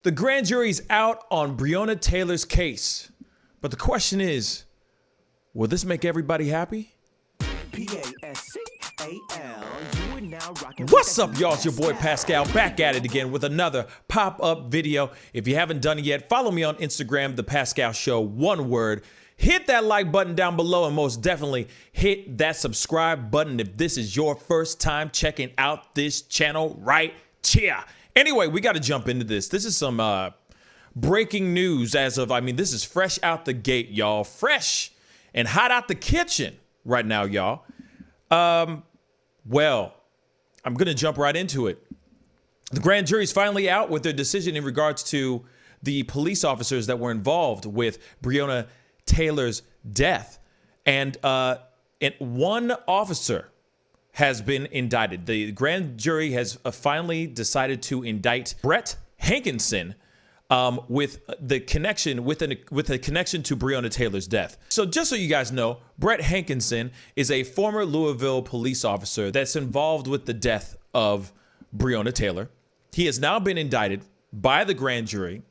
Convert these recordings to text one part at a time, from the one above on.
The grand jury's out on Breonna Taylor's case. But the question is, will this make everybody happy? What's up, y'all? It's your boy Pascal back at it again with another pop-up video. If you haven't done it yet, follow me on Instagram, The Pascal Show, one word. Hit that like button down below and most definitely hit that subscribe button if this is your first time checking out this channel right here. Anyway, we got to jump into this. This is some breaking news this is fresh out the gate, y'all. Fresh and hot out the kitchen right now, y'all. Well, I'm going to jump right into it. The grand jury's finally out with their decision in regards to the police officers that were involved with Breonna Taylor's death. And one officer has been indicted. The grand jury has finally decided to indict Brett Hankinson with a connection to Breonna Taylor's death. So just so you guys know, Brett Hankinson is a former Louisville police officer that's involved with the death of Breonna Taylor. He has now been indicted by the grand jury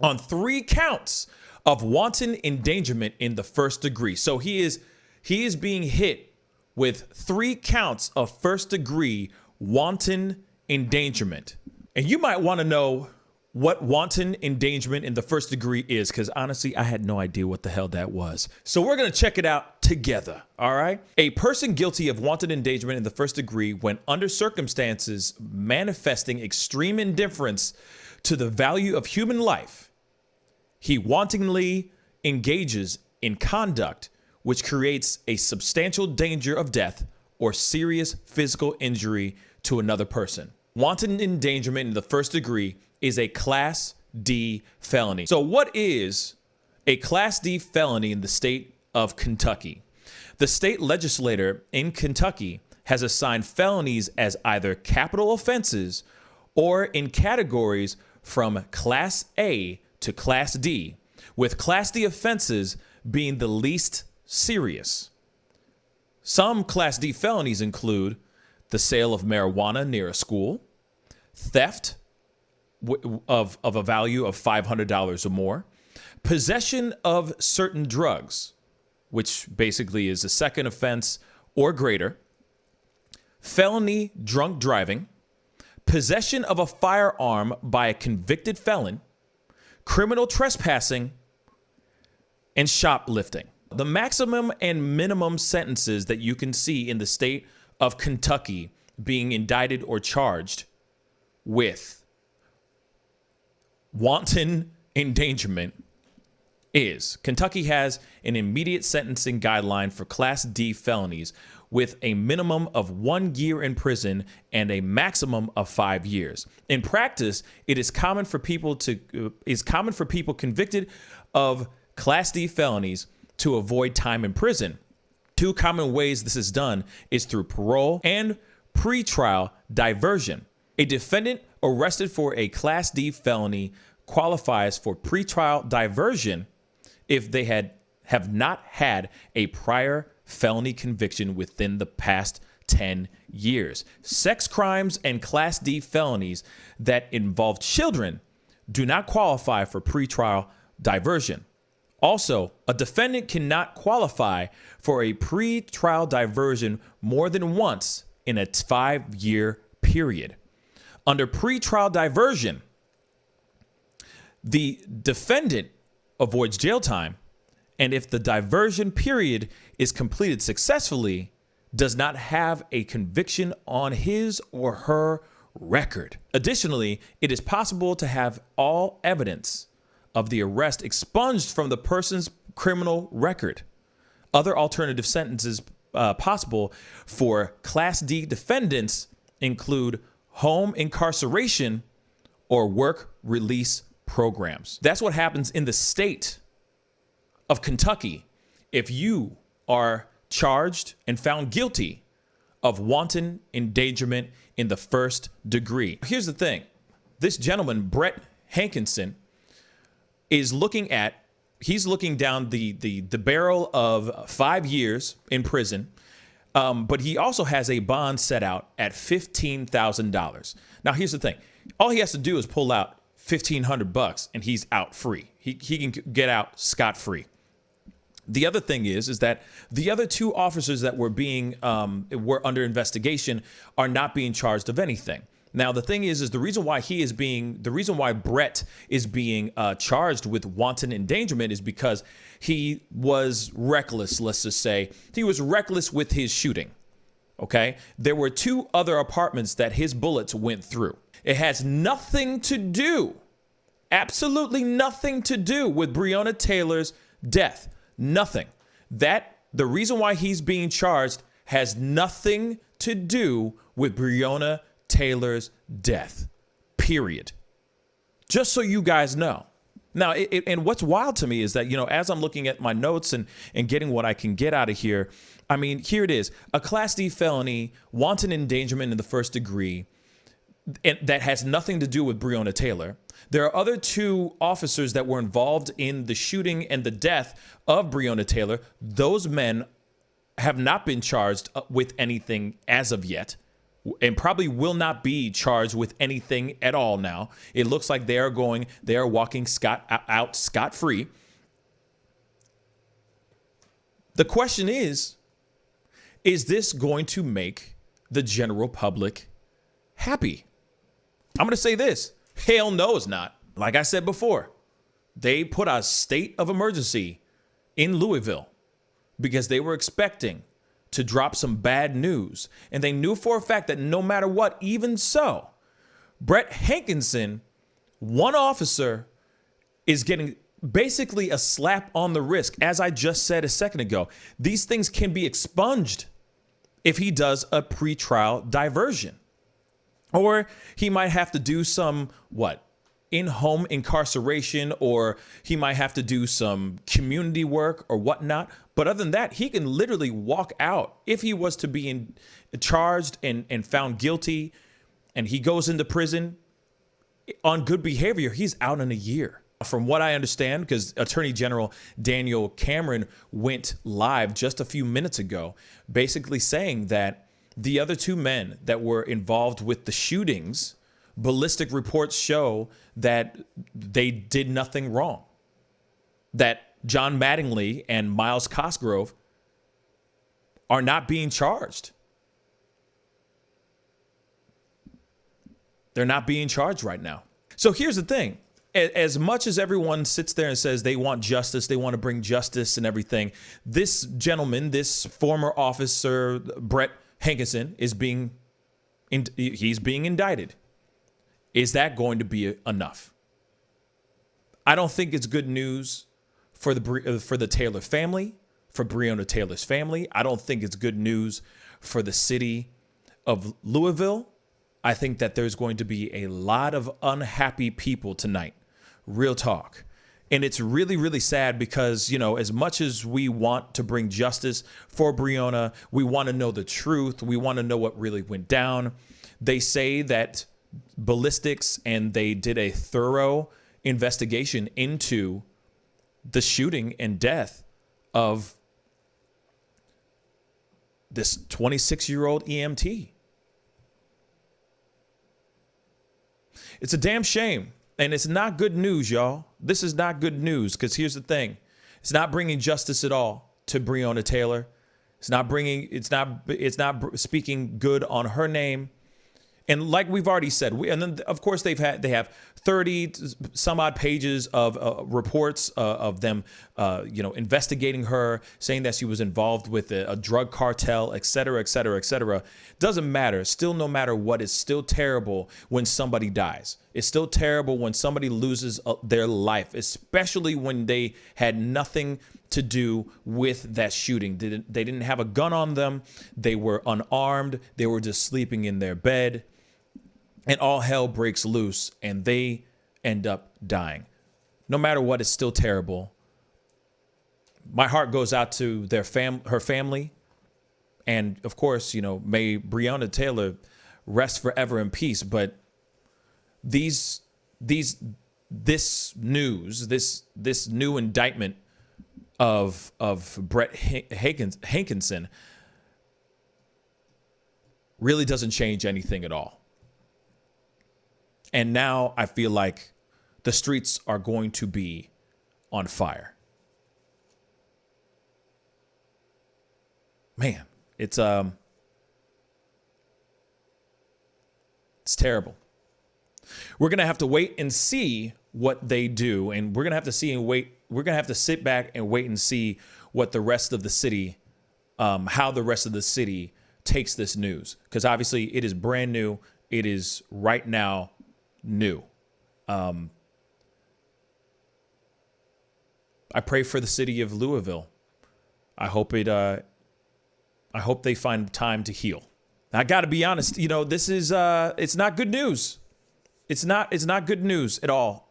on 3 counts of wanton endangerment in the first degree. So he is being hit with 3 counts of first degree wanton endangerment. And you might want to know what wanton endangerment in the first degree is, because honestly, I had no idea what the hell that was. So we're going to check it out together, all right? A person guilty of wanton endangerment in the first degree when under circumstances manifesting extreme indifference to the value of human life, he wantonly engages in conduct which creates a substantial danger of death or serious physical injury to another person. Wanton endangerment in the first degree is a Class D felony. So what is a Class D felony in the state of Kentucky? The state legislature in Kentucky has assigned felonies as either capital offenses or in categories from Class A to Class D, with Class D offenses being the least serious. Some Class D felonies include the sale of marijuana near a school, theft of a value of $500 or more, possession of certain drugs, which basically is a second offense or greater, felony drunk driving, possession of a firearm by a convicted felon, criminal trespassing, and shoplifting. The maximum and minimum sentences that you can see in the state of Kentucky being indicted or charged with wanton endangerment is Kentucky has an immediate sentencing guideline for Class D felonies with a minimum of 1 year in prison and a maximum of 5 years. In practice, it is common for people convicted of Class D felonies to avoid time in prison. 2 common ways this is done is through parole and pretrial diversion. A defendant arrested for a Class D felony qualifies for pretrial diversion if they have not had a prior felony conviction within the past 10 years. Sex crimes and Class D felonies that involve children do not qualify for pretrial diversion. Also, a defendant cannot qualify for a pre-trial diversion more than once in a 5-year period. Under pre-trial diversion, the defendant avoids jail time, and if the diversion period is completed successfully, does not have a conviction on his or her record. Additionally, it is possible to have all evidence of the arrest expunged from the person's criminal record. Other alternative sentences possible for Class D defendants include home incarceration or work release programs. That's what happens in the state of Kentucky if you are charged and found guilty of wanton endangerment in the first degree. Here's the thing. This gentleman, Brett Hankinson, is looking down the barrel of 5 years in prison, but he also has a bond set out at $15,000. Now, here's the thing. All he has to do is pull out $1,500 and he's out free. He can get out scot-free. The other thing is that the other two officers that were under investigation are not being charged of anything. Now, the thing is the reason why Brett is being charged with wanton endangerment is because he was reckless. Let's just say he was reckless with his shooting. OK, there were two other apartments that his bullets went through. It has nothing to do, absolutely nothing to do with Breonna Taylor's death. Nothing. The reason why he's being charged has nothing to do with Breonna Taylor's death, period. Just so you guys know. Now, and what's wild to me is that, as I'm looking at my notes and getting what I can get out of here, I mean, here it is, a Class D felony, wanton endangerment in the first degree, and that has nothing to do with Breonna Taylor. There are other two officers that were involved in the shooting and the death of Breonna Taylor. Those men have not been charged with anything as of yet, and probably will not be charged with anything at all now. It looks like they are walking out scot-free. The question is this going to make the general public happy? I'm going to say this. Hell no, it's not. Like I said before, they put a state of emergency in Louisville because they were expecting to drop some bad news. And they knew for a fact that no matter what, even so, Brett Hankinson, one officer, is getting basically a slap on the wrist. As I just said a second ago, these things can be expunged if he does a pretrial diversion. Or he might have to do some, in-home incarceration, or he might have to do some community work or whatnot. But other than that, he can literally walk out. If he was to be charged and found guilty and he goes into prison on good behavior, he's out in a year. From what I understand, because Attorney General Daniel Cameron went live just a few minutes ago, basically saying that the other two men that were involved with the shootings, ballistic reports show that they did nothing wrong. That John Mattingly and Miles Cosgrove are not being charged. They're not being charged right now. So here's the thing. As much as everyone sits there and says they want justice, they want to bring justice and everything, this gentleman, this former officer, Brett Hankinson, he's being indicted. Is that going to be enough? I don't think it's good news for the Taylor family, for Breonna Taylor's family. I don't think it's good news for the city of Louisville. I think that there's going to be a lot of unhappy people tonight. Real talk. And it's really, really sad because, as much as we want to bring justice for Breonna, we want to know the truth. We want to know what really went down. They say that ballistics and they did a thorough investigation into the shooting and death of this 26-year-old EMT. It's a damn shame. And it's not good news, y'all. This is not good news, because here's the thing. It's not bringing justice at all to Breonna Taylor. It's not speaking good on her name. And like we've already said, and then of course they have 30 some odd pages of reports of them, investigating her, saying that she was involved with a drug cartel, et cetera, et cetera, et cetera. Doesn't matter. Still, no matter what, it's still terrible when somebody dies. It's still terrible when somebody loses their life, especially when they had nothing to do with that shooting. They didn't have a gun on them. They were unarmed. They were just sleeping in their bed. And all hell breaks loose and they end up dying. No matter what, it's still terrible. My heart goes out to her family. And of course, may Breonna Taylor rest forever in peace. But this new indictment of Brett Hankinson really doesn't change anything at all. And now I feel like the streets are going to be on fire. Man, it's terrible. We're going to have to wait and see what they do, and we're going to have to see and wait. We're going to have to sit back and wait and see what the rest of the city, how the rest of the city takes this news, because obviously it is brand new. It is right now new. I pray for the city of Louisville. I hope they find time to heal. I got to be honest, this is it's not good news. It's not good news at all.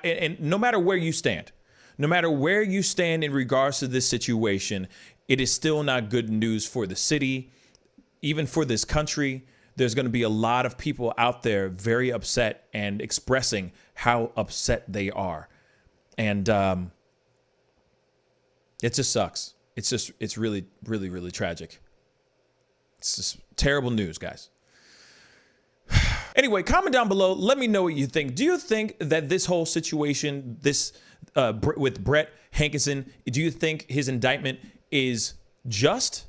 And no matter where you stand in regards to this situation, it is still not good news for the city, even for this country. There's going to be a lot of people out there very upset and expressing how upset they are. And it just sucks. It's really, really, really tragic. It's just terrible news, guys. Anyway, comment down below. Let me know what you think. Do you think that this whole situation, with Brett Hankinson, do you think his indictment is just,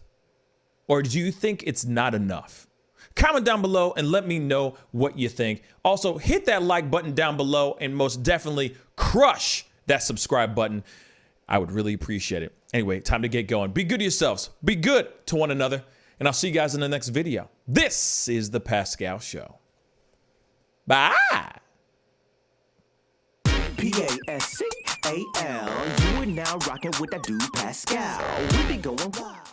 or do you think it's not enough? Comment down below and let me know what you think. Also, hit that like button down below and most definitely crush that subscribe button. I would really appreciate it. Anyway, time to get going. Be good to yourselves. Be good to one another. And I'll see you guys in the next video. This is The Pascal Show. Bye. Pascal, you are now rocking with that dude Pascal. We be going wild.